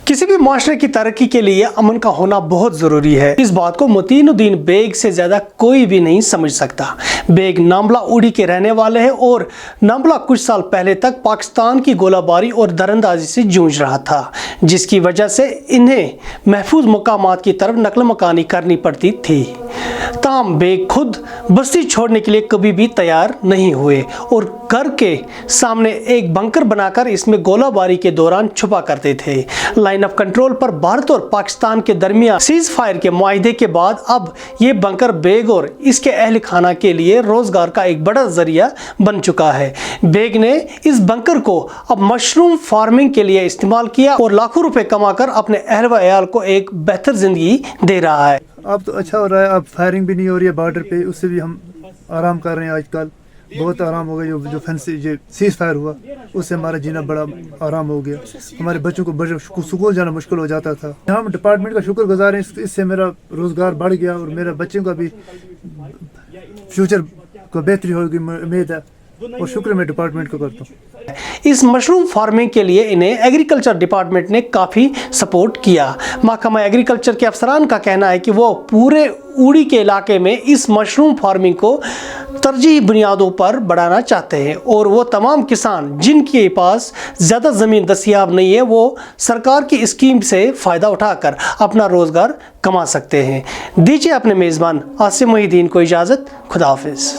किसी भी माशरे की तरक्की के लिए अमन का होना बहुत ज़रूरी है। इस बात को मोतीनुद्दीन बेग से ज़्यादा कोई भी नहीं समझ सकता। बेग नाम्बला उड़ी के रहने वाले हैं और नाम्बला कुछ साल पहले तक पाकिस्तान की गोलाबारी और दरअंदाजी से जूझ रहा था, जिसकी वजह से इन्हें महफूज मकामात की तरफ नकल मकानी करनी पड़ती थी। ताहम बेग खुद बस्ती छोड़ने के लिए कभी भी तैयार नहीं हुए और घर के सामने एक बंकर बनाकर इसमें गोलाबारी के दौरान छुपा करते थे। लाइन ऑफ कंट्रोल पर भारत और पाकिस्तान के दरमियान सीज फायर के मुआहदे के बाद अब ये बंकर बेग और इसके अहल खाना के लिए रोजगार का एक बड़ा जरिया बन चुका है। बेग ने इस बंकर को अब मशरूम फार्मिंग के लिए इस्तेमाल किया और लाखों रुपए कमाकर अपने अहल व अयाल को एक बेहतर जिंदगी दे रहा है। अब तो अच्छा हो रहा है, अब फायरिंग भी नहीं हो रही है बॉर्डर पे, उससे भी हम आराम कर रहे हैं। आजकल बहुत आराम हो गया। जो फैंस जो सीज फायर हुआ उससे हमारा जीना बड़ा आराम हो गया। हमारे बच्चों को बड़े स्कूल जाना मुश्किल हो जाता था। हम डिपार्टमेंट का शुक्रगुजार हैं, इससे मेरा रोज़गार बढ़ गया और मेरे बच्चों का भी फ्यूचर को बेहतरी होगी उम्मीद है, और शुक्र मैं डिपार्टमेंट को करता हूँ। इस मशरूम फार्मिंग के लिए इन्हें एग्रीकल्चर डिपार्टमेंट ने काफ़ी सपोर्ट किया। महकमा एग्रीकल्चर के अफसरान का कहना है कि वो पूरे उड़ी के इलाके में इस मशरूम फार्मिंग को तरजीही बुनियादों पर बढ़ाना चाहते हैं और वो तमाम किसान जिनके पास ज़्यादा ज़मीन दस्तियाब नहीं है वो सरकार की स्कीम से फ़ायदा उठाकर अपना रोज़गार कमा सकते हैं। दीजिए अपने मेज़बान आसिम मोहिद्दीन को इजाज़त। खुदा हाफिज़।